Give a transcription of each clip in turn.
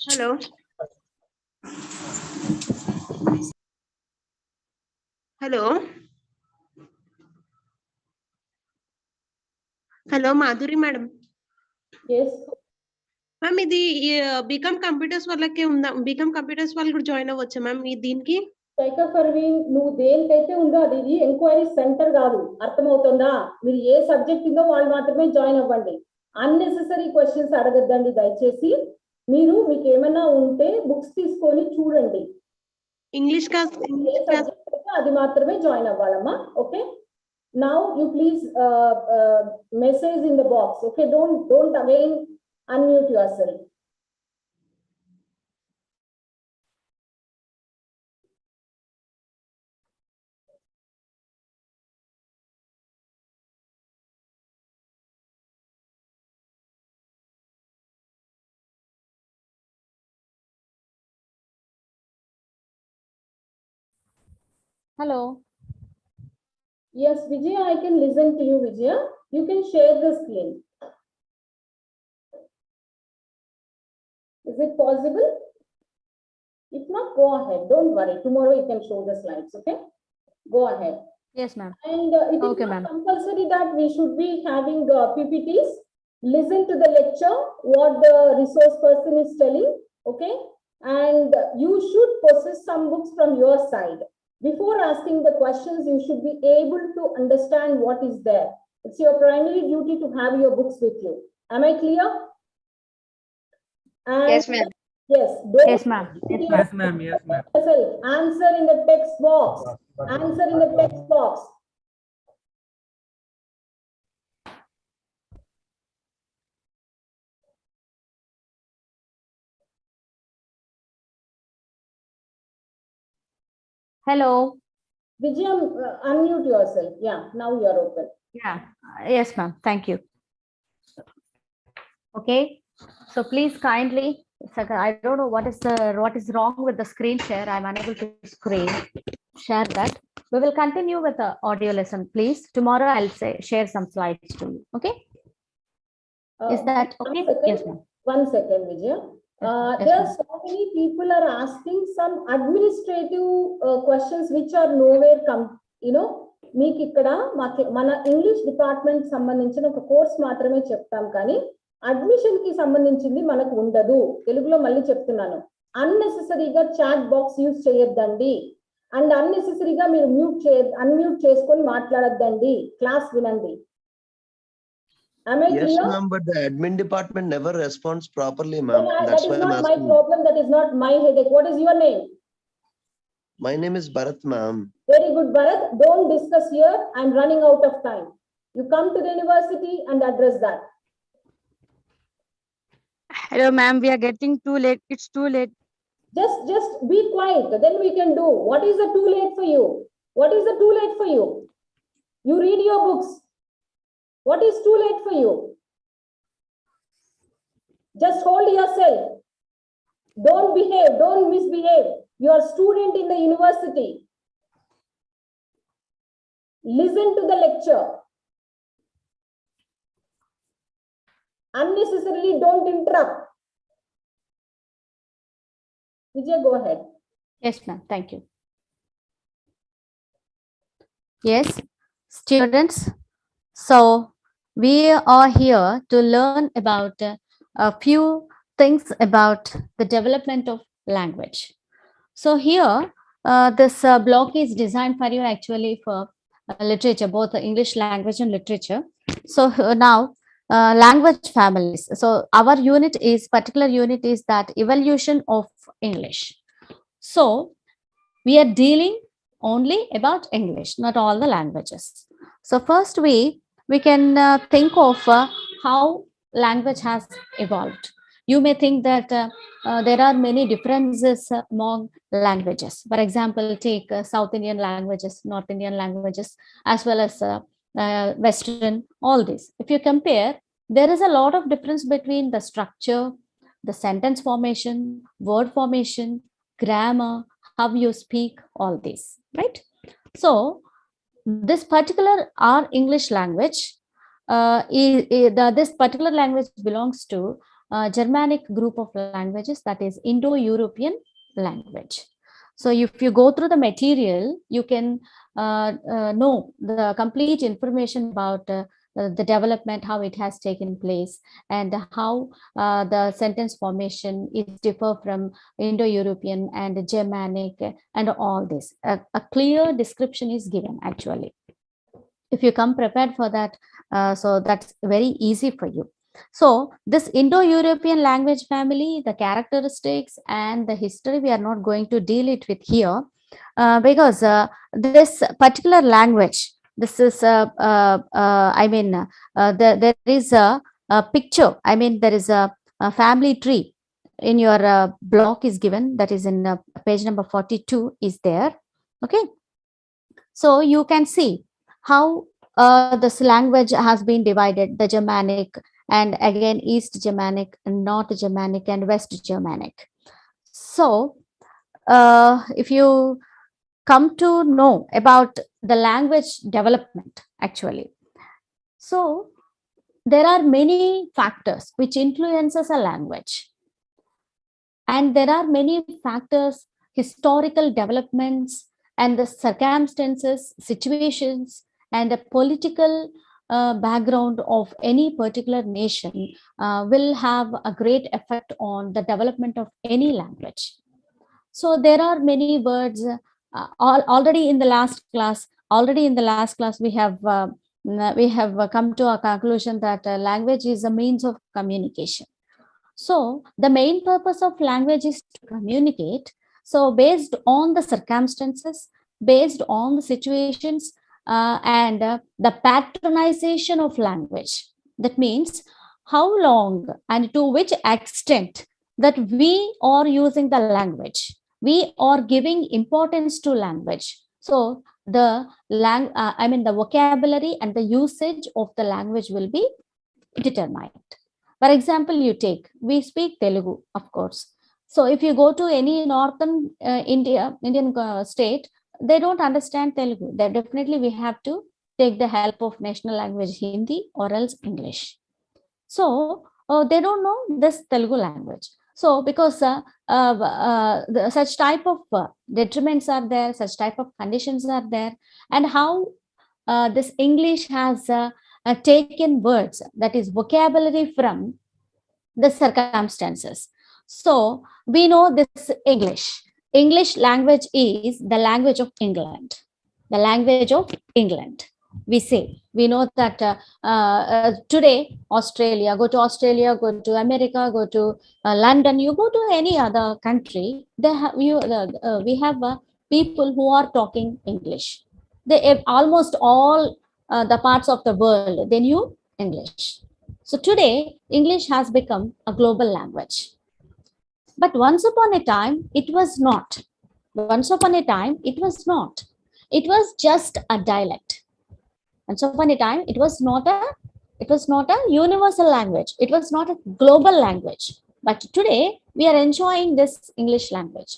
Hello. Hello. Hello, Madhuri madam. Yes. Ma'am, ఇది BCom computers వాళ్ళకే ఉందా? బీకామ్ కంప్యూటర్స్ వాళ్ళు కూడా జాయిన్ అవ్వచ్చా మ్యామ్ దీనికి? సైకోఫర్వీన్ నువ్వు దేనికైతే ఉందో అది ఎంక్వైరీ సెంటర్ కాదు, అర్థమవుతుందా? మీరు ఏ సబ్జెక్ట్ ఉందో వాళ్ళు మాత్రమే జాయిన్ అవ్వండి. అన్నెసెసరీ క్వశ్చన్స్ అడగద్దండి దయచేసి. మీకు ఏమైనా ఉంటే బుక్స్ తీసుకొని చూడండి. ఇంగ్లీష్ అది మాత్రమే జాయిన్ అవ్వాలమ్మా. Okay, now you please message in the box. Okay, don't again unmute yourself. Hello. Yes, Vijaya, I can listen to you, Vijaya. You can share the screen. Is it possible? If not, go ahead. Don't worry. Tomorrow you can show the slides, okay? Go ahead. Yes, ma'am. And it Okay, is ma'am. compulsory that we should be having PPTs. Listen to the lecture, what the resource person is telling, okay? And you should possess some books from your side. Before asking the questions, you should be able to understand what is there. It's your primary duty to have your books with you. Am I clear? And yes, ma'am. Yes. Yes, ma'am. Yes, ma'am. Yes, ma'am. Answer in the text box. Answer in the text box. Hello. Vijay, unmute yourself. Yeah, now you are open. Yeah. Yes, ma'am. Thank you. Okay. So please kindly, I don't know what is wrong with the screen share. I'm unable to share that. We will continue with the audio lesson, please. Tomorrow I'll share some slides to you. Okay. Is that okay? Yes, ma'am. 1 second, Vijay. There are so many people are asking some administrative questions which are nowhere come, మీకు ఇక్కడ మన English department సంబంధించిన ఒక course మాత్రమే చెప్తాం, కానీ admission కి సంబంధించింది మనకు ఉండదు. తెలుగులో మళ్ళీ చెప్తున్నాను, అన్నెసెసరీగా చాట్ బాక్స్ యూజ్ చేయొద్దండి. అండ్ అన్నెసెసరీగా మీరు అన్మ్యూట్ చేసుకొని మాట్లాడొద్దండి. క్లాస్ వినండి. Am I yes, clear? ma'am, but the admin department never responds properly, ma'am. That's why I'm asking. My problem. That is not my headache. What is your name? My name is Bharat, ma'am. Very good, Bharat. Don't discuss here. I'm running out of time. You come to the university and address that. Hello, ma'am. We are getting too late. It's too late. Just be quiet. Then we can do. What is the too late for you? What is the too late for you? You read your books. What is too late for you? Just hold yourself. Don't behave. Don't misbehave. You are a student in the university. Listen to the lecture. Unnecessarily don't interrupt. Vijay, go ahead. Yes, ma'am. Thank you. Yes, students. So we are here to learn about a few things about the development of language. So here, this block is designed for you actually for literature, both the English language and literature. So now, language families. So our particular unit is that evolution of English. So we are dealing only about English, not all the languages. So first we can think of how language has evolved. You may think that there are many differences among languages. For example, take South Indian languages, North Indian languages, as well as Western, all this. If you compare, there is a lot of difference between the structure, the sentence formation, word formation, grammar, how you speak, all this, right? So this particular our English language, this particular language belongs to Germanic group of languages, that is Indo-European language. So if you go through the material, you can know the complete information about the development, how it has taken place, and how the sentence formation is differ from Indo-European and Germanic and all this. A clear description is given actually. If you come prepared for that, so that's very easy for you. So this Indo-European language family, the characteristics and the history, we are not going to deal it with here, because this particular language, this is there is a picture. I mean, there is a family tree in your block is given, that is in page number 42 is there. Okay, so you can see how this language has been divided: the Germanic, and again East Germanic, North Germanic, and West Germanic. So if you come to know about the language development actually, so there are many factors which influences a language, and there are many factors, historical developments and the circumstances, situations, and the political background of any particular nation will have a great effect on the development of any language. So there are many words. Already in the last class, we have come to a conclusion that language is a means of communication. So the main purpose of language is to communicate. So based on the circumstances, based on the situations, and the patronization of language, that means how long and to which extent that we are using the language, we are giving importance to language. So the the vocabulary and the usage of the language will be determined. For example, we speak Telugu, of course. So if you go to any northern Indian state, they don't understand Telugu. They definitely we have to take the help of national language Hindi or else English. So they don't know this Telugu language. So because such type of detriments are there, such type of conditions are there, and how this English has taken words, that is vocabulary, from the circumstances. So we know this English language is the language of England, the language of England. We know that today Australia, go to Australia, go to America, go to London, you go to any other country, they have we have people who are talking English. They almost all the parts of the world, they knew English. So today English has become a global language. But once upon a time it was not. Once upon a time it was not. It was just a dialect. Once upon a time it was not a universal language. It was not a global language. But today we are enjoying this English language.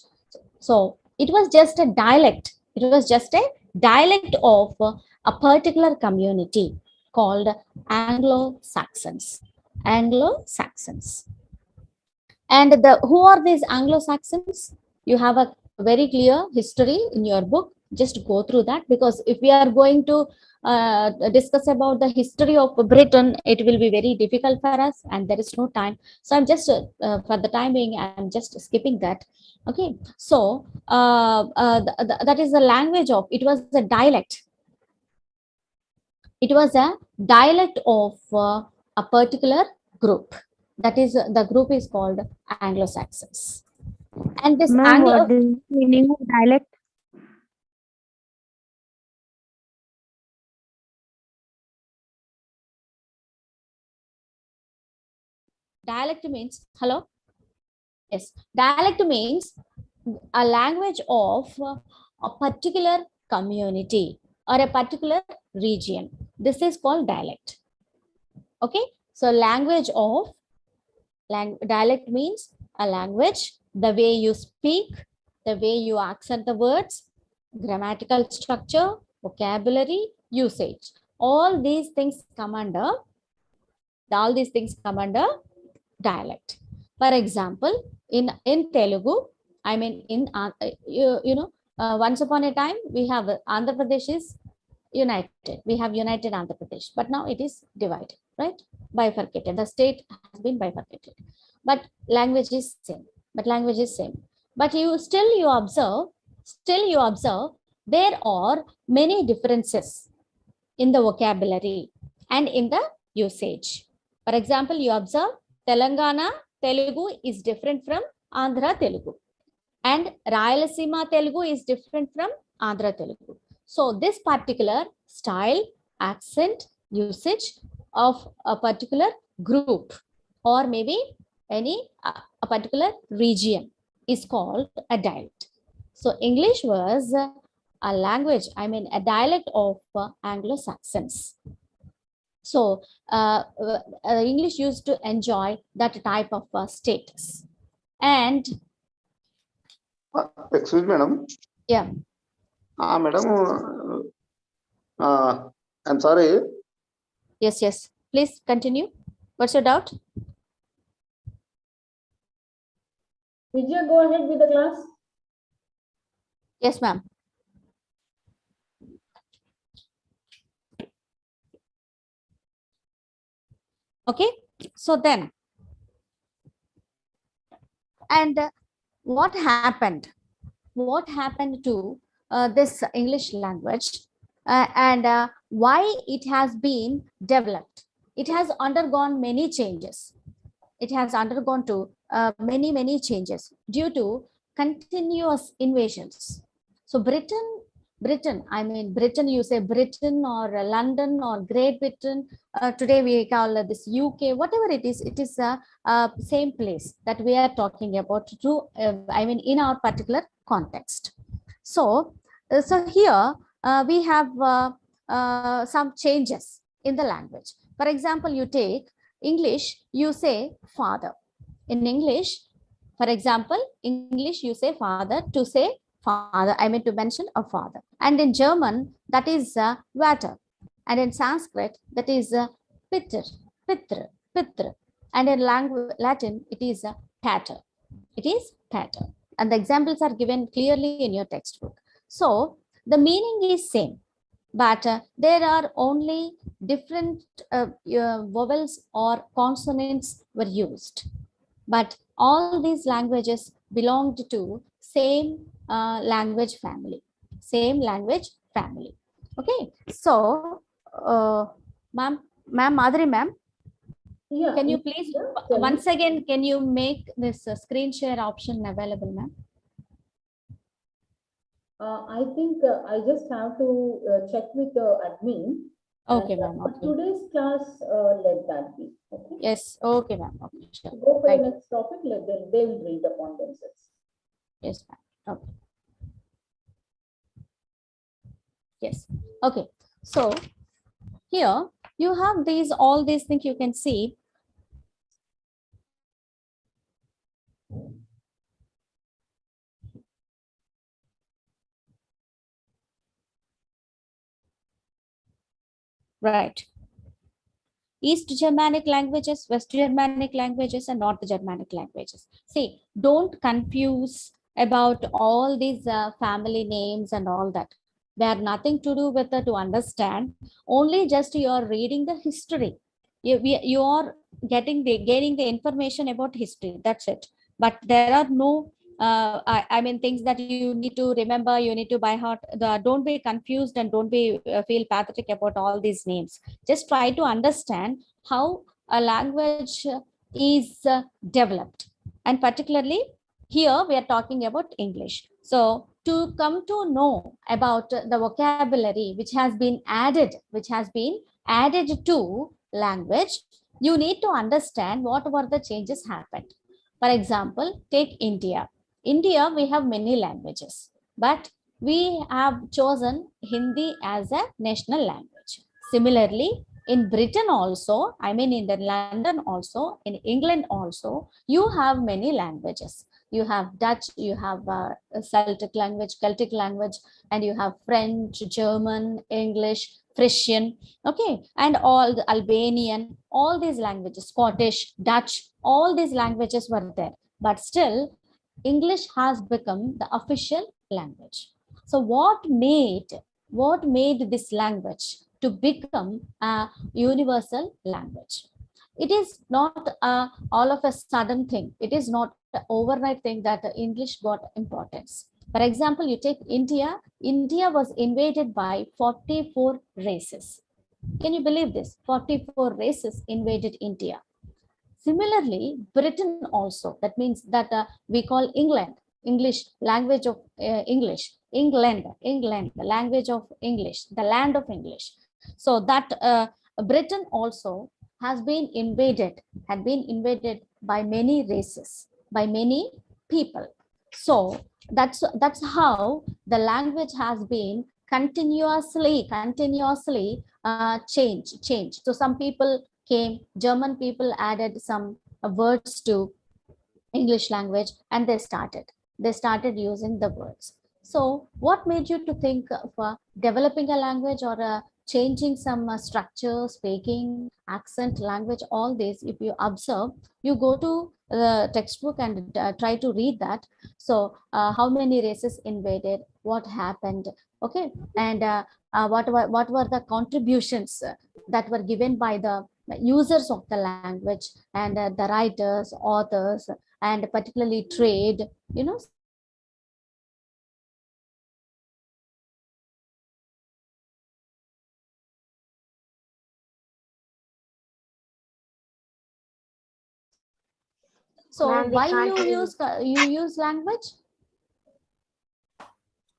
So it was just a dialect. It was just a dialect of a particular community called Anglo-Saxons. Anglo-Saxons. And who are these Anglo-Saxons? You have a very clear history in your book. Just go through that, because if we are going to discuss about the history of Britain, it will be very difficult for us and there is no time. So I'm just, for the time being, I'm just skipping that. Okay, so that is the language of, it was a dialect. It was a dialect of a particular group. That is, the group is called Anglo-Saxons. And this Ma'am, what is the meaning of dialect? Dialect means, hello? Yes, dialect means a language of a particular community or a particular region. This is called dialect. Okay, so language of, dialect means a language, the way you speak, the way you accent the words, grammatical structure, vocabulary, usage. All these things come under dialect. For example, in Telugu, I mean once upon a time we have Andhra Pradesh is united. We have united Andhra Pradesh, but now it is divided, right? Bifurcated. The state has been bifurcated, but language is same. But language is same. But you observe there are many differences in the vocabulary and in the usage. For example, you observe Telangana Telugu is different from Andhra Telugu, and Rayalaseema Telugu is different from Andhra Telugu. So this particular style, accent, usage of a particular group or maybe a particular region is called a dialect. So English was a language, I mean a dialect of Anglo-Saxons. So English used to enjoy that type of status. And excuse me, madam. yeah. Madam, I'm sorry. Yes. Please continue. What's your doubt? Vijay, go ahead with the class. Yes, ma'am. Okay. So then, and what happened? What happened to this English language, and why it has been developed? It has undergone many changes. It has undergone to many changes due to continuous invasions. So Britain, I mean Britain, you say Britain or London or Great Britain. Today we call this UK, whatever it is same place that we are talking about to, I mean in our particular context. So here we have some changes in the language. For example, you take English, you say father. In English, for example, English, you say father to say father, I mean to mention a father. And in German, that is Vater. And in Sanskrit, that is Pitr. And in Latin, it is pater. It is pater. And the examples are given clearly in your textbook. So the meaning is same, but there are only different vowels or consonants were used. But all these languages belonged to same language family. Okay. So, ma'am, Madhuri ma'am, Yeah. can you please once again, can you make this screen share option available, ma'am? I think I just have to check with the admin. Okay, ma'am. For today's class, let that be. Okay. Yes. Okay, ma'am. Okay, sure. Go for Thank the you. next topic. Let them, they will read upon themselves. Yes, ma'am. Okay. Yes. Okay. So here you have all these things you can see. Right. East Germanic languages, West Germanic languages, and North Germanic languages. See, don't confuse about all these family names and all that. They have nothing to do with it to understand. Only just you are reading the history. You are gaining the information about history. That's it. But there are no I mean things that you need to remember, you need to by heart. Don't be confused and don't be feel pathetic about all these names. Just try to understand how a language is developed, and particularly here we are talking about English. So to come to know about the vocabulary which has been added to language, you need to understand what were the changes happened. For example, take India. India, we have many languages, but we have chosen Hindi as a national language. Similarly, in Britain also, I mean in the London also, in England also, you have many languages. You have Dutch, you have Celtic language, and you have French, German, English. Frisian, okay, and all the Albanian, all these languages, Scottish, Dutch, all these languages were there. But still, English has become the official language. So what made this language to become a universal language? It is not all of a sudden thing. It is not an overnight thing that English got importance. For example, you take India. India was invaded by 44 races. Can you believe this? 44 races invaded India. Similarly, Britain also. That means that we call England, English, language of English, England, the language of English, the land of English. So that Britain also has been invaded, had been invaded by many races, by many people. So that's how the language has been continuously change. So some people came, German people added some words to English language, and they started using the words. So what made you to think of developing a language or changing some structure, speaking, accent, language, all this? If you observe, you go to the textbook and try to read that. So how many races invaded, what happened, okay, and what were the contributions that were given by the users of the language, and the writers, authors, and particularly trade, you know. So Ma'am, we why can't hear you. you use language?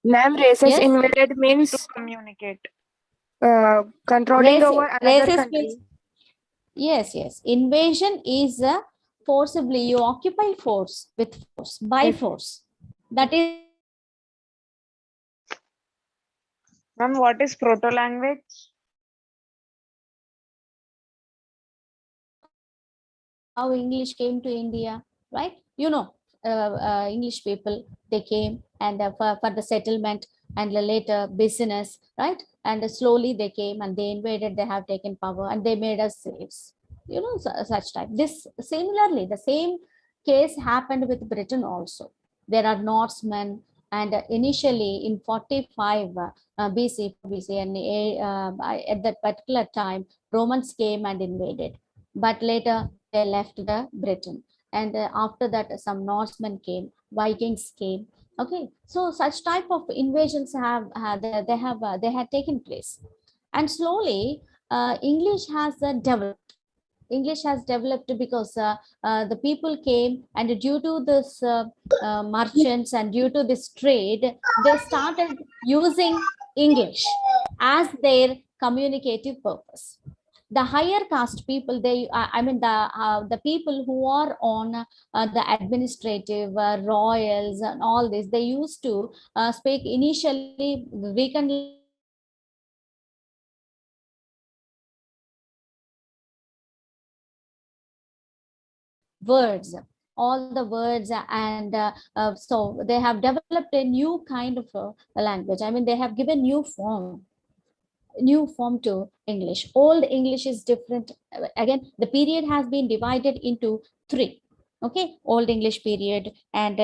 Ma'am, races Yes, invaded means to communicate. Controlling race over another racist means, country. yes, invasion is forcibly, you occupy force, with force, by Yes. force. That is Ma'am, what is proto language? how English came to India, right? You know, English people, they came and for the settlement, and later business, right? And slowly they came and they invaded, they have taken power and they made us slaves. You know, such type. This similarly, the same case happened with Britain also. There are Norsemen, and initially in 45 BC, and at that particular time, Romans came and invaded, but later they left the Britain. And after that, some Norsemen came, Vikings came. Okay, so such type of invasions they had taken place, and slowly English has developed. English has developed because the people came, and due to this merchants and due to this trade, they started using English as their communicative purpose. The higher caste people, they I mean the people who are on the administrative royals and all this, they used to speak initially Greek and words, all the words, and so they have developed a new kind of language. I mean, they have given new form to English. Old English is different. Again, the period has been divided into three. Okay, Old English period, and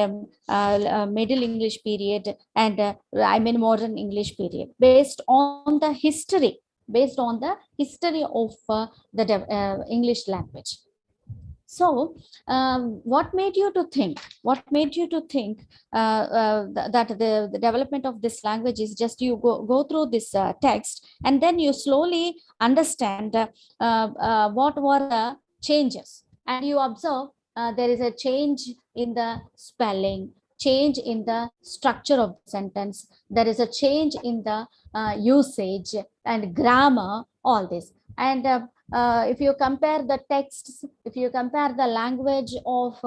Middle English period, and I mean Modern English period, based on the history, of English language. So what made you to think, that the development of this language is just you go through this text, and then you slowly understand what were the changes, and you observe there is a change in the spelling, change in the structure of the sentence, there is a change in the usage and grammar, all this. And if you compare the texts, if you compare the language of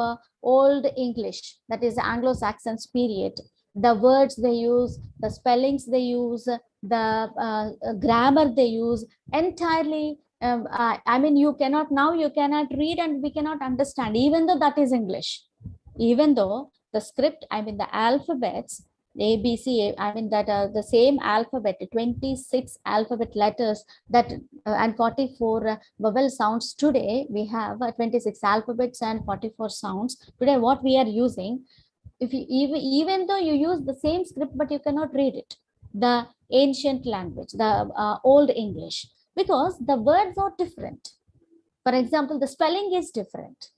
Old English, that is Anglo-Saxon period, the words they use, the spellings they use, the grammar they use, entirely. I mean, you cannot read and we cannot understand, even though that is English, even though the script, I mean the alphabets, A, B, C, I mean that the same alphabet, 26 alphabet letters that and 44 vowel sounds. Today we have 26 alphabets and 44 sounds. Today what we are using, if you even though you use the same script, but you cannot read it, the ancient language, the old English, because the words are different. For example, the spelling is different.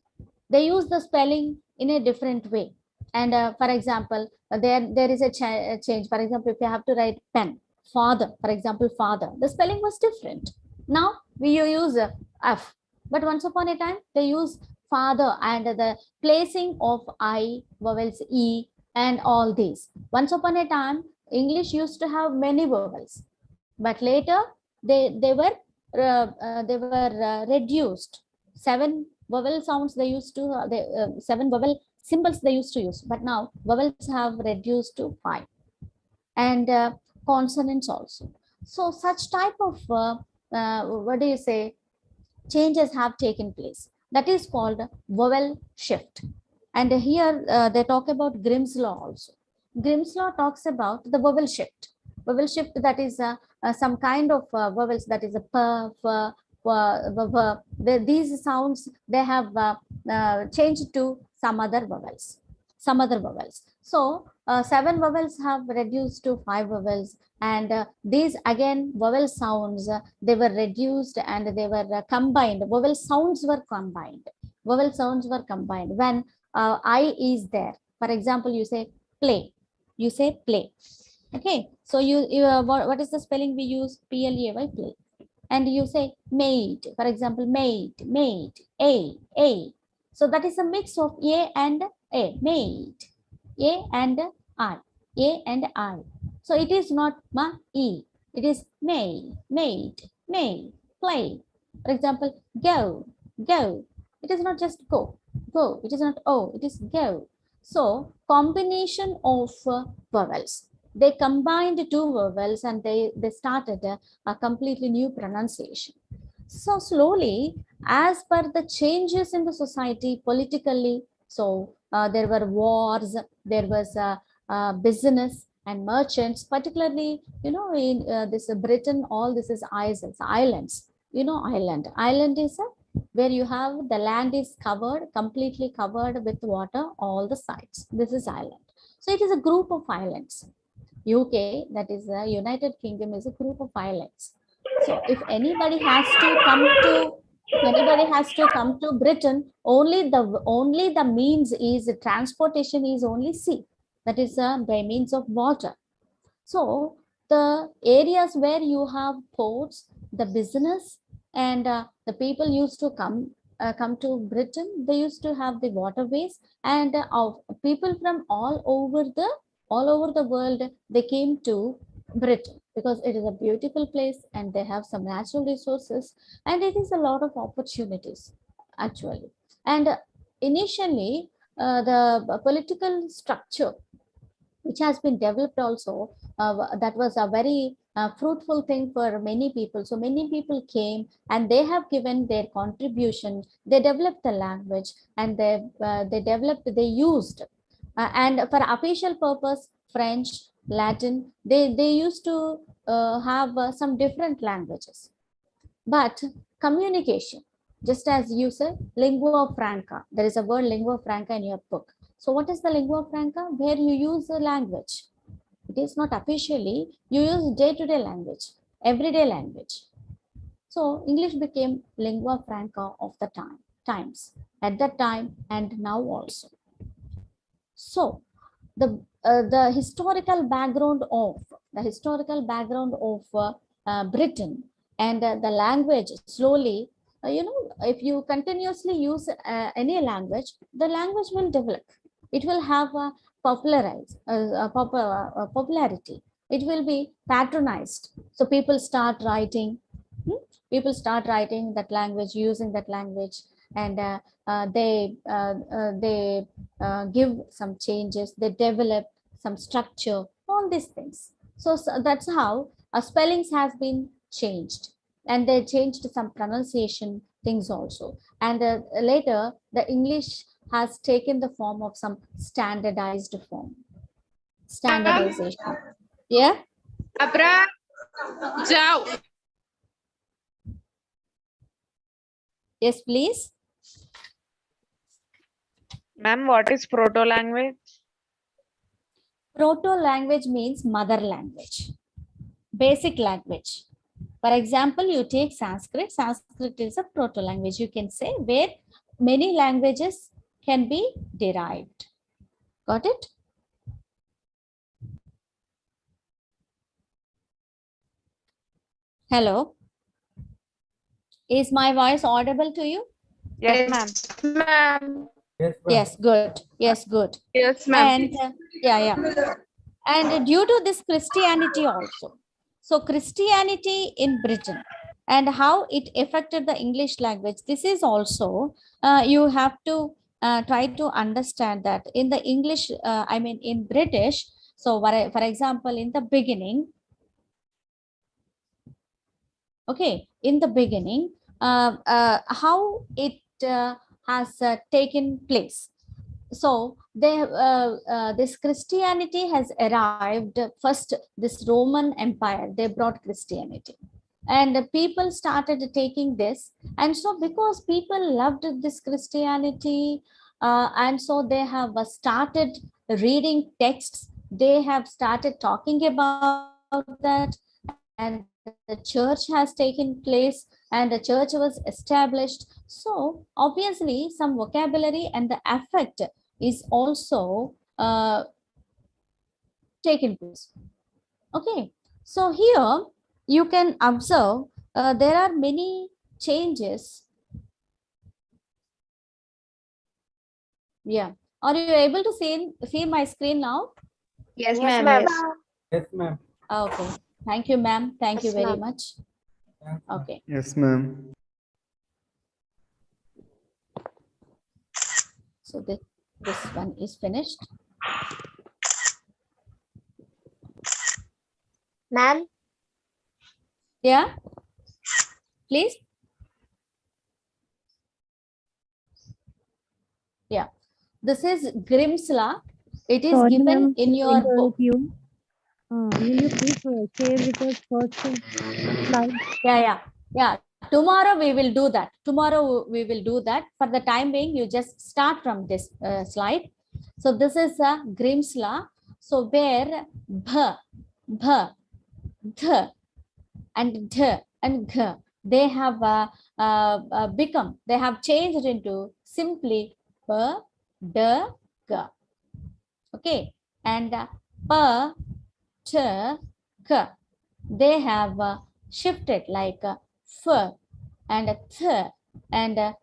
They use the spelling in a different way. And for example, there is a change. For example, if you have to write pen, father, for example, father, the spelling was different. Now we use F, but once upon a time they use father, and the placing of I, vowels, E, and all these. Once upon a time, English used to have many vowels, but later they were reduced. 7 vowel sounds they used to, 7 vowel symbols they used to use, but now vowels have reduced to 5, and consonants also. So such type of what do you say, changes have taken place. That is called vowel shift. And here they talk about Grimm's law also. Grimm's law talks about the vowel shift. Vowel shift, that is some kind of vowels, that is a p, f, these sounds they have changed to some other vowels. So 7 vowels have reduced to 5 vowels, and these again vowel sounds they were reduced and they were combined. Vowel sounds were combined. When I is there. For example, you say play. Okay, so what is the spelling we use? Play, play. And you say maid, for example, maid, a. So that is a mix of a and a, maid, a and I. So it is not ma e, it is may, maid, play. For example, go. It is not just go. It is not o, it is go. So combination of vowels. They combined 2 vowels and they started a completely new pronunciation. So slowly, as per the changes in the society politically, so there were wars, there was business and merchants, particularly, in this Britain, all this is islands. Island is where you have the land is covered, completely covered with water, all the sides. This is island. So it is a group of islands. UK, that is the United Kingdom, is a group of islands. So if anybody has to come to Britain, only the means is transportation is only sea, that is by means of water. So the areas where you have ports, the business, and the people used to come to Britain, they used to have the waterways, and people from all over the world, they came to Britain because it is a beautiful place and they have some natural resources, and it is a lot of opportunities actually. And initially the political structure which has been developed also, that was a very fruitful thing for many people. So many people came and they have given their contribution. They developed the language, and they used and for official purpose, French, Latin, they used to have some different languages. But communication, just as you said, lingua franca, there is a word lingua franca in your book. So what is the lingua franca? Where you use the language. It is not officially, you use day-to-day language, everyday language. So English became lingua franca of the times, at that time and now also. So the historical background of Britain and the language slowly, if you continuously use any language, the language will develop. It will have a popularity. It will be patronized. So people start writing. That language, using that language, and they give some changes. They develop some structure. All these things. So that's how spellings has been changed, and they changed some pronunciation things also. And later, the English has taken the form of some standardized form. Standardization. Yeah. Abra, Jao. Yes, please. Ma'am, what is proto-language? Proto-language means mother language, basic language. For example, you take Sanskrit. Sanskrit is a proto-language, you can say, where many languages can be derived. Got it? Hello. Is my voice audible to you? Yes, ma'am. Ma'am. Yes, good. Yes, good. Yes, ma'am. And yeah. And due to this Christianity also. So Christianity in Britain and how it affected the English language. This is also, you have to try to understand that in the English, I mean in British. So for example, in the beginning, okay, in the beginning, how it has taken place. So this Christianity has arrived first. This Roman Empire, they brought Christianity, and the people started taking this. And so because people loved this Christianity, and so they have started reading texts, they have started talking about that, and the church has taken place and the church was established. So obviously some vocabulary and the affect is also taken place. Okay, so here you can observe there are many changes. Yeah, are you able to see my screen now? Yes, Yes, ma'am. ma'am. Yes, ma'am. Okay, thank you, ma'am. Thank you Yes, very ma'am. much. Okay, Yes, ma'am. so this one is finished. Ma'am, Yeah, please. Yeah, this is Grimm's law. It is Sorry, given ma'am, in to your book. interrupt you. Will you please share with us first slide? Yeah. Tomorrow we will do that. Tomorrow we will do that. For the time being, you just start from this slide. So this is Grimm's law. So where bh, th, and d and g, they have become, they have changed into simply b, d, g. Okay, and p, ch, k, they have shifted like f and th and h.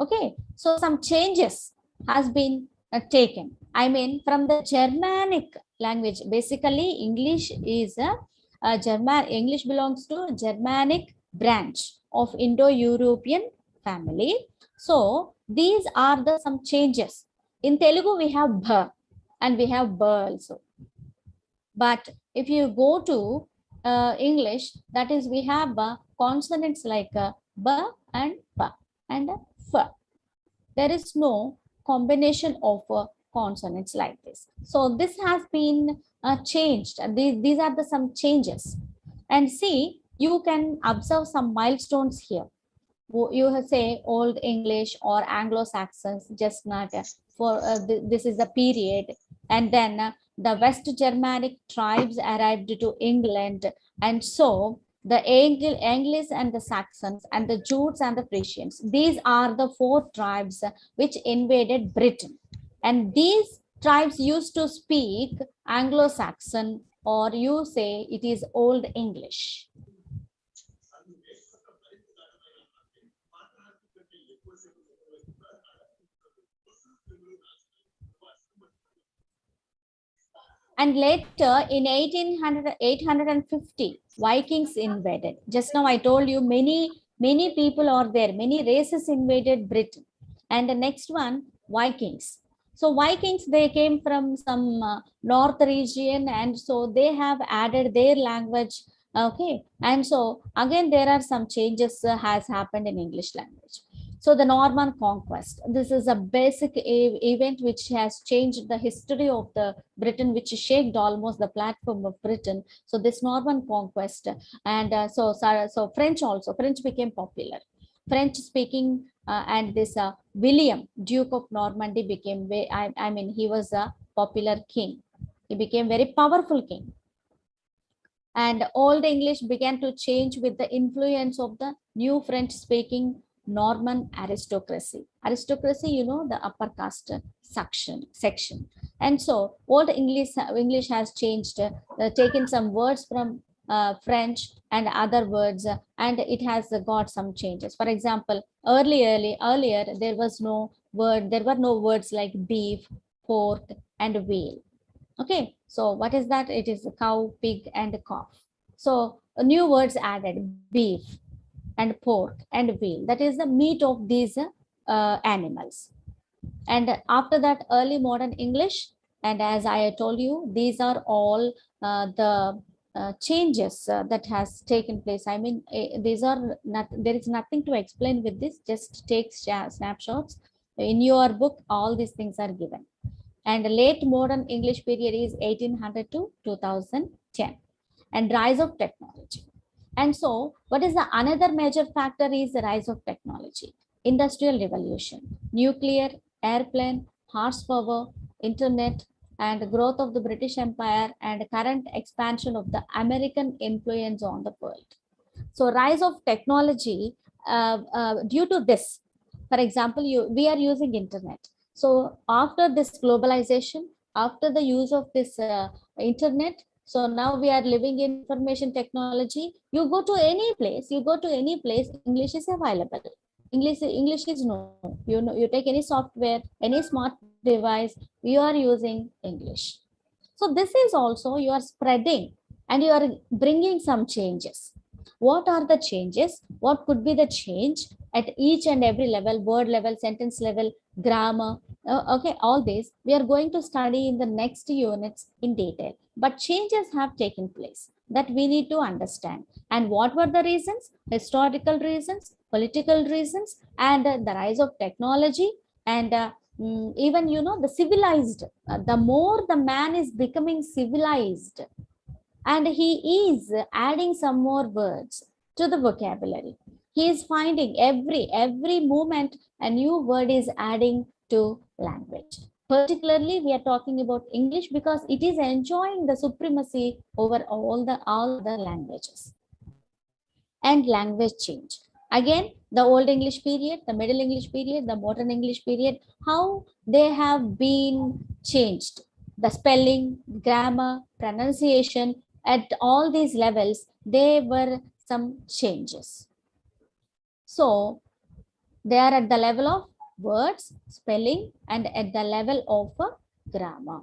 Okay, so some changes has been taken. I mean, from the Germanic language, basically English is a German. English belongs to Germanic branch of Indo-European family. So these are the some changes. In Telugu, we have bh and we have b also. But if you go to English, that is, we have consonants like b and p and f. There is no combination of consonants like this. So this has been changed. And these are the some changes. And see, you can observe some milestones here. You say Old English or Anglo-Saxons, just not for this is the period. And then the West Germanic tribes arrived to England, and so the Angles and the Saxons and the Jutes and the Frisians, these are the four tribes which invaded Britain, and these tribes used to speak Anglo-Saxon, or you say it is Old English. And later in 850, Vikings invaded. Just now I told you many people are there, many races invaded Britain. And the next one, Vikings. So Vikings, they came from some north region, and so they have added their language. Okay, and so again there are some changes has happened in English language. So the Norman conquest, this is a basic event which has changed the history of the Britain, which shaped almost the platform of Britain. So this Norman conquest, and so French also, French became popular. French speaking and this William, Duke of Normandy became, I mean, he was a popular king. He became very powerful king. And Old English began to change with the influence of the new French speaking Norman aristocracy. Aristocracy, you know, the upper caste section. And so Old English has changed, taken some words from French and other words, and it has got some changes. For example, earlier there were no words like beef, pork, and whale. Okay, so what is that? It is a cow, pig, and a calf. So new words added: beef and pork and veal. That is the meat of these animals. And after that, early modern English. And as I told you, these are all the changes that has taken place. I mean, these are not, there is nothing to explain with this. Just take snapshots. In your book, all these things are given. And late modern English period is 1800 to 2010, and rise of technology. And so what is the another major factor is the rise of technology, industrial revolution, nuclear, airplane, horsepower, internet, and growth of the British Empire, and current expansion of the American influence on the world. So rise of technology due to this, for example, we are using internet. So after this globalization, after the use of this internet, so now we are living in information technology. You go to any place, English is available. English is no. You know, you take any software, any smart device, you are using English. So this is also, you are spreading and you are bringing some changes. What are the changes? What could be the change at each and every level, word level, sentence level, grammar? Okay, all these we are going to study in the next units in detail. But changes have taken place that we need to understand. And what were the reasons? Historical reasons, political reasons, and the rise of technology, and even, you know, the civilized. The more the man is becoming civilized, and he is adding some more words to the vocabulary. He is finding every moment a new word is adding to language. Particularly, we are talking about English because it is enjoying the supremacy over all other languages. And language change. Again, the Old English period, the Middle English period, the Modern English period, how they have been changed. The spelling, grammar, pronunciation, at all these levels, there were some changes. So they are at the level of words, spelling, and at the level of grammar.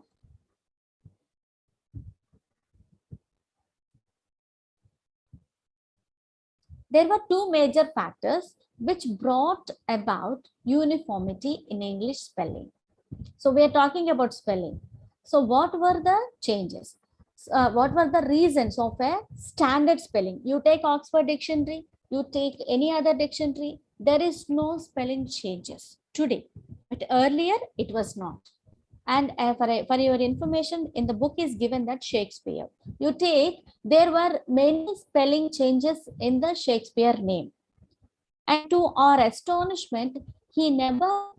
There were two major factors which brought about uniformity in English spelling. So we are talking about spelling. So what were the changes? What were the reasons of a standard spelling? You take Oxford Dictionary, you take any other dictionary, there is no spelling changes today. But earlier it was not. And for your information, in the book is given that Shakespeare. You take, there were many spelling changes in the Shakespeare name. And to our astonishment, he never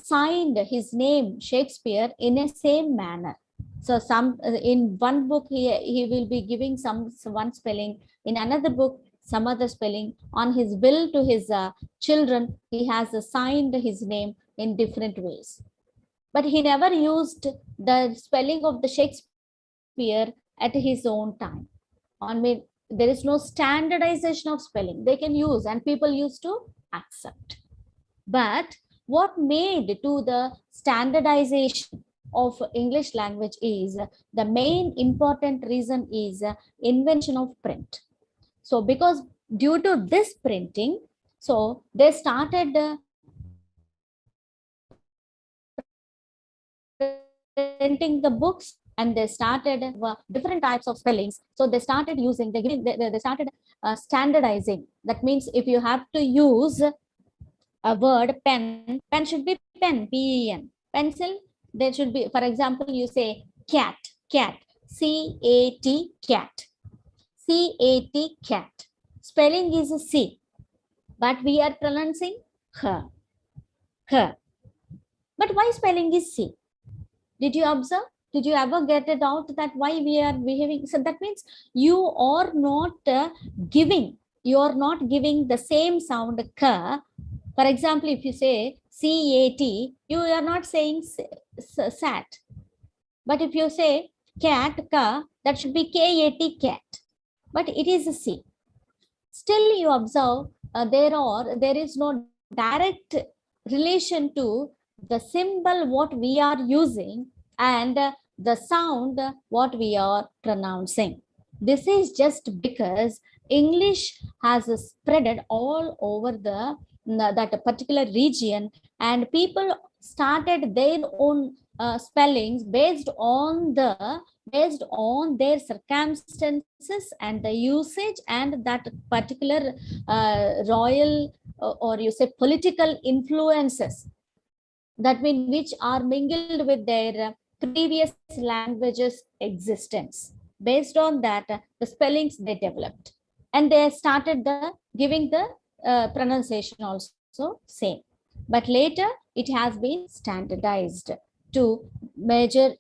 signed his name Shakespeare in a same manner. So some in one book he will be giving one spelling, in another book some other spelling. On his will to his children, he has assigned his name in different ways. But he never used the spelling of the Shakespeare at his own time. I mean, there is no standardization of spelling. They can use and people used to accept. But what made to the standardization of English language is the main important reason is invention of print. So because due to this printing, so they started printing the books, and they started different types of spellings. So they started using, they started standardizing. That means if you have to use a word pen, pen should be pen, P-E-N. Pencil, there should be, for example, you say cat, cat, C-A-T, cat, C-A-T, cat. Spelling is a C, but we are pronouncing her, her. But why spelling is C? Did you observe? Did you ever get it out that why we are behaving? So that means you are not giving the same sound ka. For example, if you say C-A-T, you are not saying sat. But if you say cat, ka, that should be K-A-T, cat. But it is a C. Still you observe there is no direct relation to the symbol what we are using and the sound what we are pronouncing. This is just because English has spread all over that particular region, and people started their own spellings based on their circumstances and the usage and that particular royal or you say political influences, that mean which are mingled with their previous languages existence. Based on that, the spellings they developed, and they started giving the pronunciation also same. But later it has been standardized to major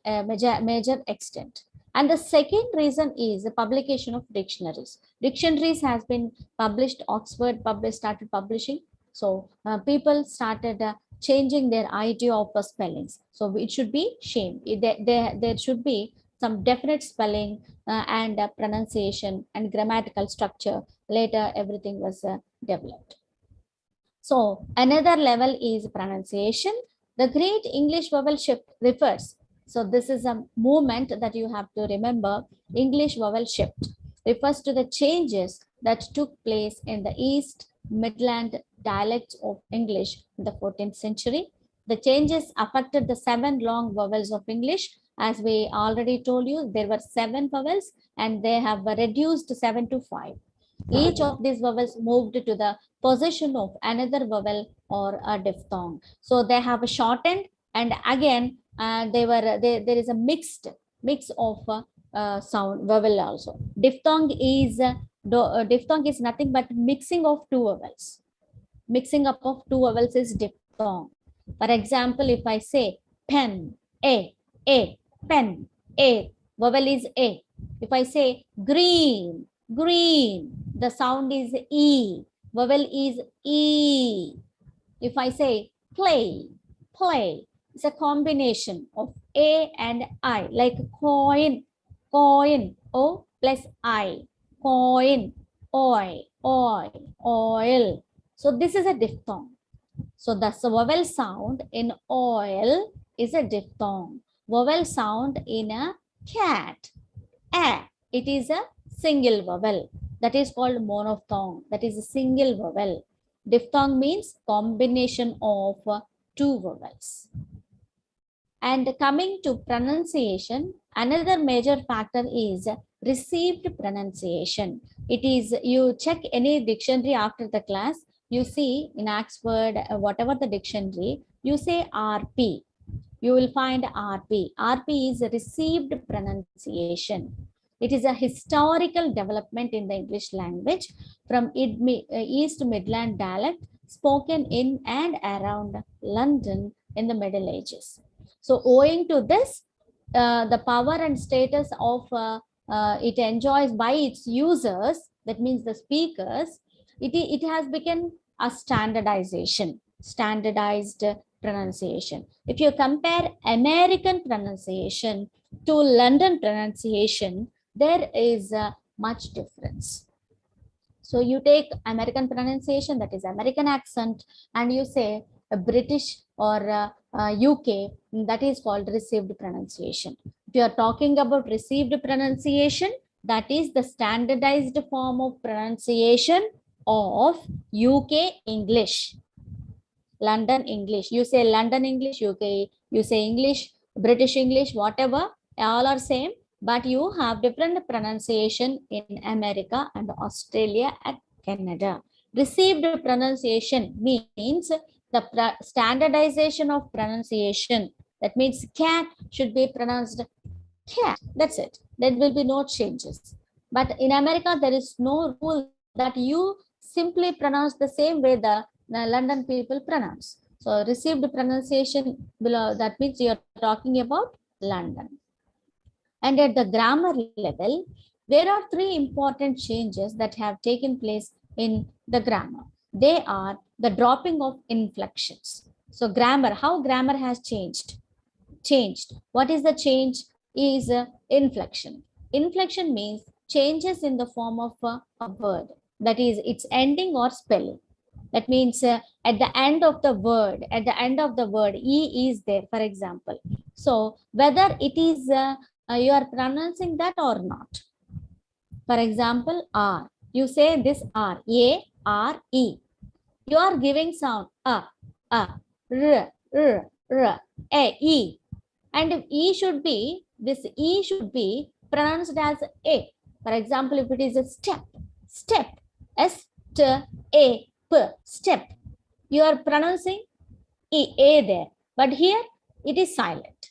extent. And the second reason is the publication of dictionaries. Dictionaries has been published. Oxford started publishing. So people started changing their idea of spellings. So it should be shame. There should be some definite spelling and pronunciation and grammatical structure. Later, everything was developed. So another level is pronunciation. The Great English Vowel Shift refers. So this is a movement that you have to remember. English Vowel Shift refers to the changes that took place in the East Midland dialects of English in the 14th century. The changes affected the 7 long vowels of English. As we already told you, there were 7 vowels and they have reduced 7 to 5. Each of these vowels moved to the position of another vowel or a diphthong. So they have a shortened, and again there is a mix of sound vowel also. Diphthong is nothing but mixing of 2 vowels. Mixing up of 2 vowels is diphthong. For example, if I say pen, a, pen, a, vowel is a. If I say green, green, the sound is E, vowel is E. If I say play, play, it's a combination of A and I, like coin, coin, O plus I, coin, oil. So this is a diphthong. So the vowel sound in oil is a diphthong. Vowel sound in a cat, it is a single vowel. That is called monophthong. That is a single vowel. Diphthong means combination of 2 vowels. And coming to pronunciation, another major factor is received pronunciation. It is, you check any dictionary after the class, you see in Oxford, whatever the dictionary, you say RP. You will find RP. RP is received pronunciation. It is a historical development in the English language from East Midland dialect spoken in and around London in the Middle Ages. So owing to this, the power and status of it enjoys by its users, that means the speakers, it has become a standardization, standardized pronunciation. If you compare American pronunciation to London pronunciation, there is much difference. So you take American pronunciation, that is American accent, and you say a British or UK, that is called received pronunciation. If you are talking about received pronunciation, that is the standardized form of pronunciation of UK English. London English, you say London English, UK, you say English, British English, whatever, all are same, but you have different pronunciation in America and Australia and Canada. Received pronunciation means the standardization of pronunciation. That means cat should be pronounced cat. That's it. There will be no changes. But in America, there is no rule that you simply pronounce the same way the London people pronounce. So received pronunciation below, that means you're talking about London. And at the grammar level, there are three important changes that have taken place in the grammar. They are the dropping of inflections. So grammar, how grammar has changed? What is the change? Is inflection. Inflection means changes in the form of a word, that is its ending or spelling. That means at the end of the word, e is there, for example. So whether it is you are pronouncing that or not. For example, r, you say this r, a r e, you are giving sound a, r, r, a, e, and if this e should be pronounced as a. For example, if it is a step, s t a p, step, you are pronouncing a there, but here it is silent.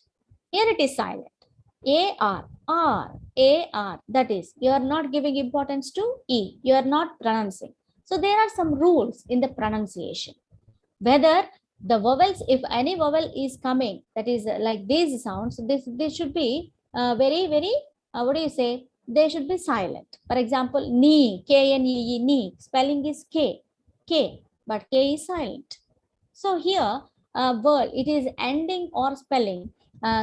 A r, that is, you are not giving importance to e, you are not pronouncing. So there are some rules in the pronunciation. Whether the vowels, if any vowel is coming, that is like these sounds, they should be very, what do you say? They should be silent. For example, knee, K-N-E-E, knee, spelling is K, but K is silent. So here, word, it is ending or spelling.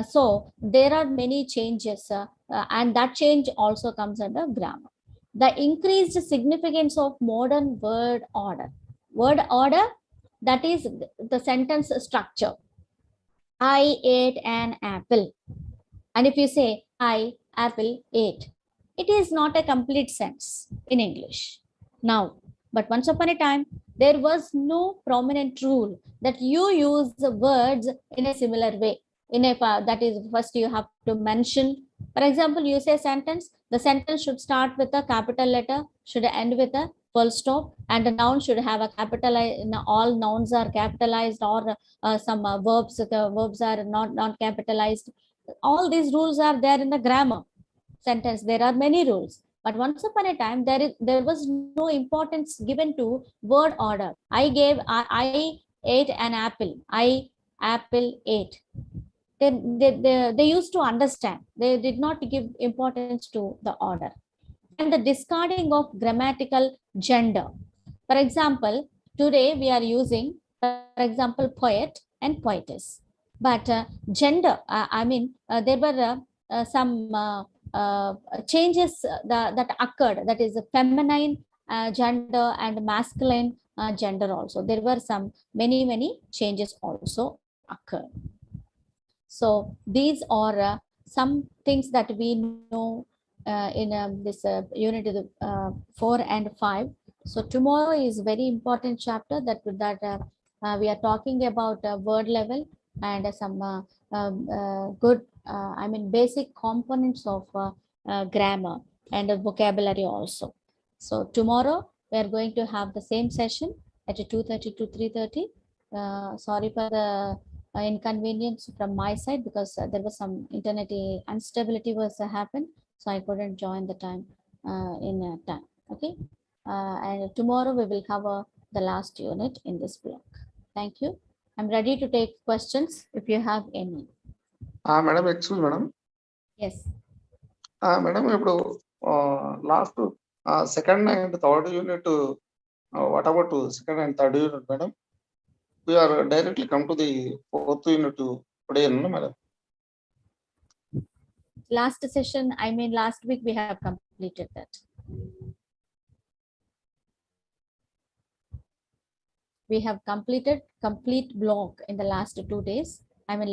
So there are many changes, and that change also comes under grammar. The increased significance of modern word order. Word order, that is the sentence structure. I ate an apple. And if you say, I apple ate, it is not a complete sense in English now. But once upon a time, there was no prominent rule that you use the words in a similar way. That is, first you have to mention. For example, you say sentence, the sentence should start with a capital letter, should end with a full stop, and the noun should have a capitalized. All nouns are capitalized, or some verbs, the verbs are not capitalized. All these rules are there in the grammar sentence. There are many rules, but once upon a time there was no importance given to word order. I ate an apple. I apple ate. They used to understand. They did not give importance to the order. And the discarding of grammatical gender. For example, today we are using, for example, poet and poetess. But gender, there were some changes that occurred, that is feminine gender and masculine gender also. There were some many changes also occurred. So these are some things that we know in this unit 4 and 5. So tomorrow is very important chapter that we are talking about word level and some good basic components of grammar and vocabulary also. So tomorrow we are going to have the same session at 2:30 to 3:30. Sorry for the inconvenience from my side, because there was some internet instability was happened, so I couldn't join the time in time. Okay, and tomorrow we will cover the last unit in this block. Thank you. I'm ready to take questions if you have any. Madam, excuse madam. Yes. Madam, ఇప్పుడు last second and third unit, what about second and third unit, madam? We are directly come to the fourth unit today, no, madam? Last session, last week we have completed that. We have completed complete block in the last 2 days.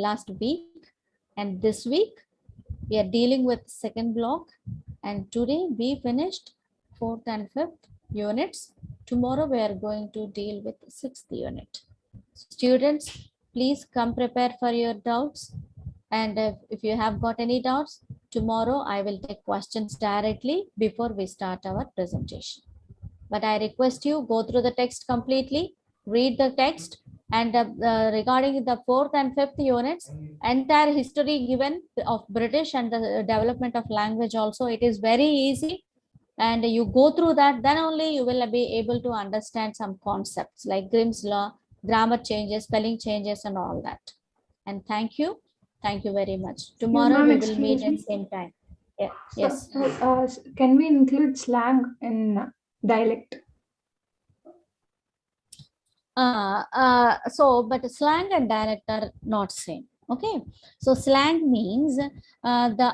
Last week, and this week we are dealing with second block, and today we finished 4th and 5th units. Tomorrow we are going to deal with 6th unit. Students, please come prepare for your doubts, and if you have got any doubts, tomorrow I will take questions directly before we start our presentation. But I request you, go through the text completely, read the text, And regarding the 4th and 5th units, entire history given of British and the development of language also, it is very easy. And you go through that, then only you will be able to understand some concepts like Grimm's law, grammar changes, spelling changes, and all that. And thank you very much. Tomorrow we will meet at same time. Yeah. Yes. Can we include slang in dialect? But slang and dialect are not same. Okay. So slang means the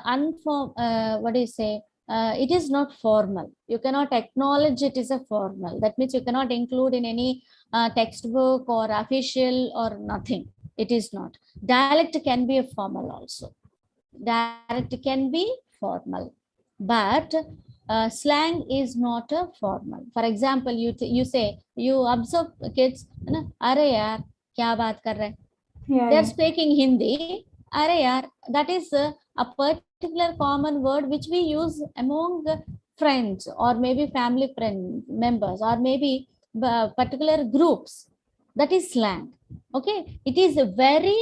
what do you say? It is not formal. You cannot acknowledge it is a formal. That means you cannot include in any textbook or official or nothing. It is not. Dialect can be a formal also. Dialect can be formal, but slang is not a formal. For example, you say, you observe kids, "Are yaar, kya baat kar rahe?" They are speaking Hindi. "Are yaar," that is a particular common word which we use among friends or maybe family friend members or maybe particular groups. That is slang. Okay, it is a very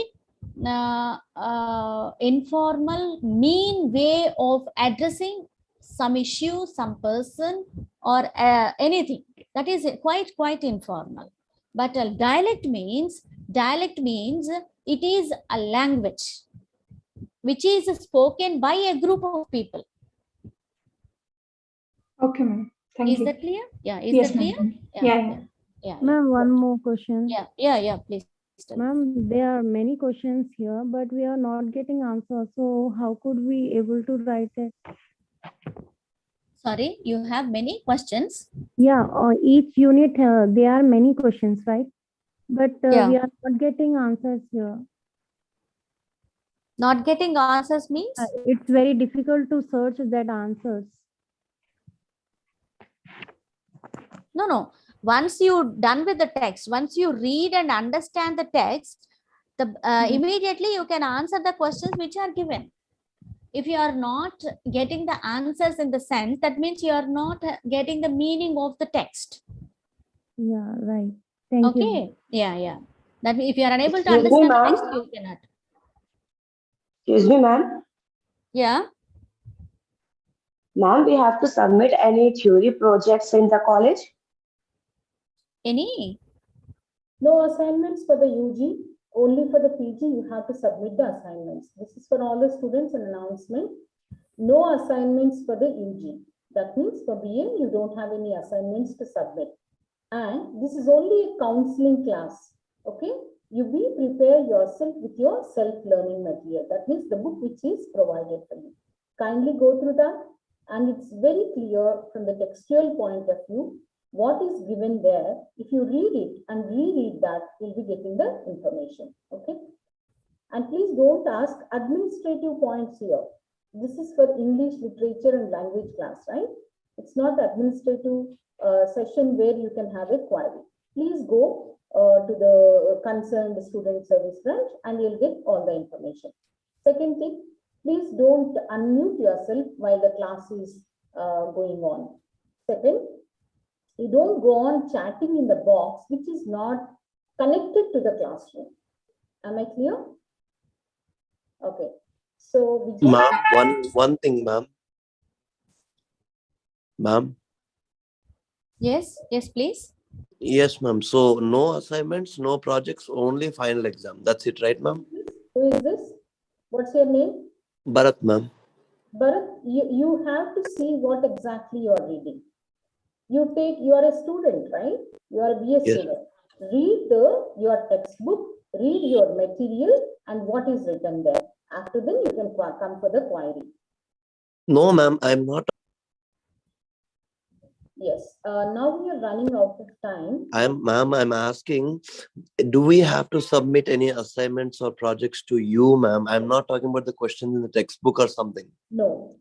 informal, mean way of addressing some issue, some person, or anything. That is quite informal. But a dialect means it is a language which is spoken by a group of people. Okay, ma'am. Thank you. Is that clear? Yeah. Is Yes, that clear? ma'am. Yeah. Yeah. Ma'am, one more question. Yeah. Please. Ma'am, there are many questions here, but we are not getting answers. So how could we able to write it? Sorry, you have many questions. Yeah, each unit there are many questions, right? But Yeah. we are not getting answers here. Not getting answers means? It's very difficult to search that answers. No. Once you done with the text, once you read and understand the text, immediately you can answer the questions which are given. If you are not getting the answers in the sense, that means you are not getting the meaning of the text. Yeah, right. Thank you. Okay. Yeah. That means if you are unable to Excuse me, understand the ma'am. text, you cannot. Excuse me, ma'am. Yeah. Ma'am, we have to submit any theory projects in the college? Any? No assignments for the UG, only for the PG you have to submit the assignments. This is for all the students, an announcement. No assignments for the UG. That means for BA you don't have any assignments to submit. And this is only a counseling class. Okay, you prepare yourself with your self-learning material. That means the book which is provided for you. Kindly go through that, and it's very clear from the textual point of view what is given there. If you read it and reread that, you'll be getting the information. Okay, and please don't ask administrative points here. This is for English literature and language class, right? It's not administrative session where you can have a query. Please go to the concerned student service branch and you'll get all the information. Second tip, please don't unmute yourself while the class is going on. Second, you don't go on chatting in the box which is not connected to the classroom. Am I clear? Okay. So Ma'am, one thing, ma'am. Ma'am. Yes, please. Yes, ma'am. So no assignments, no projects, only final exam. That's it, right, ma'am? who is this? What's your name? Bharat, ma'am. Bharat, you have to see what exactly you are reading. You are a student, right? You are a BA Yes. student. Read your textbook, read your material and what is written there. After then you can come for the query. No, ma'am, I'm not. Yes. Now we are running out of time. I'm asking, do we have to submit any assignments or projects to you, ma'am? I'm not talking about the questions in the textbook or something. No.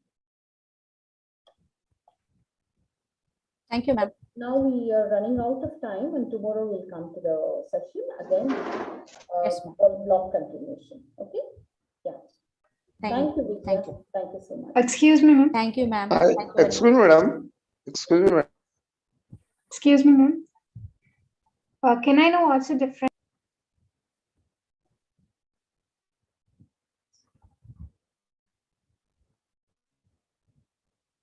Thank you, ma'am. Now we are running out of time and tomorrow we'll come to the session again. Yes, ma'am. For block continuation. Okay? Yeah. Thank you, Vidya. Thank you. Thank you so much. Excuse me, ma'am. Thank you, ma'am. Thank you very Excuse me, much. madam. Excuse me, madam. Excuse me, ma'am. Can I know what's the difference?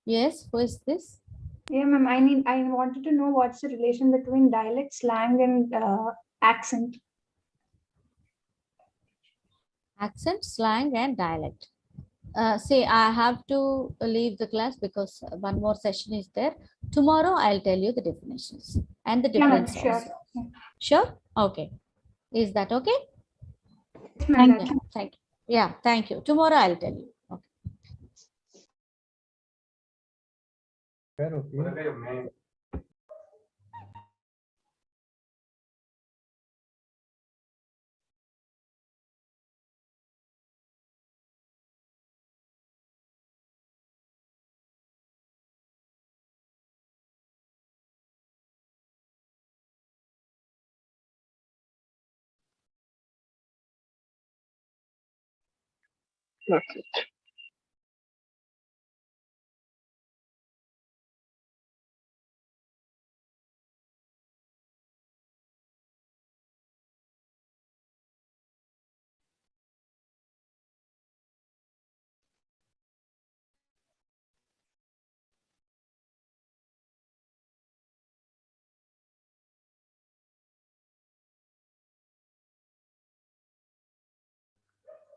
Yes, who is this? Yeah, ma'am. I wanted to know what's the relation between dialect, slang, and accent. Accent, slang, and dialect. Say, I have to leave the class because one more session is there. Tomorrow, I'll tell you the definitions and the Yeah, ma'am. difference Sure. also. Sure? Okay. Is that okay? Yes, ma'am. Yeah, thank you. Yeah, thank you. Tomorrow, I'll tell you. Okay. That's it.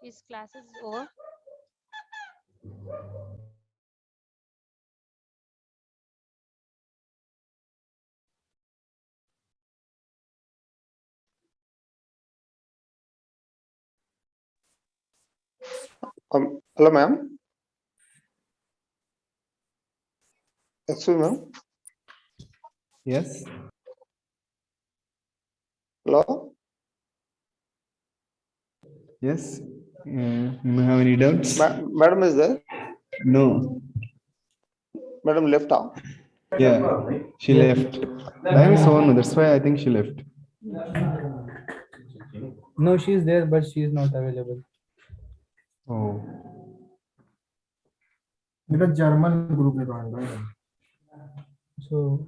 His class is over. Hello, ma'am. Excuse me, ma'am. Yes. Hello. Yes. You have any doubts? Madam is there? No. Madam left out. Yeah, she left. Time is over. That's why I think she left. No, she is there, but she is not available. Oh. Because German group is on, right? So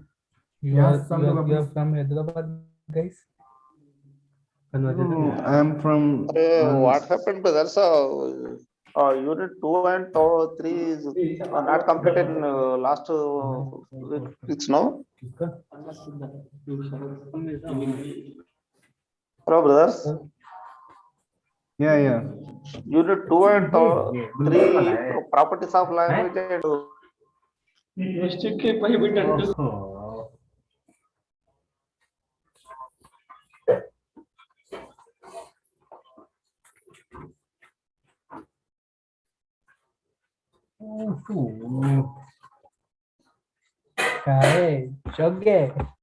you are from Hyderabad, guys? No, I am from. What happened, brother? So, unit 2 and 3 is not completed in last weeks, no? Hello, brothers. Yeah, yeah. Unit 2 and 3 properties of language and Kai, Shogge.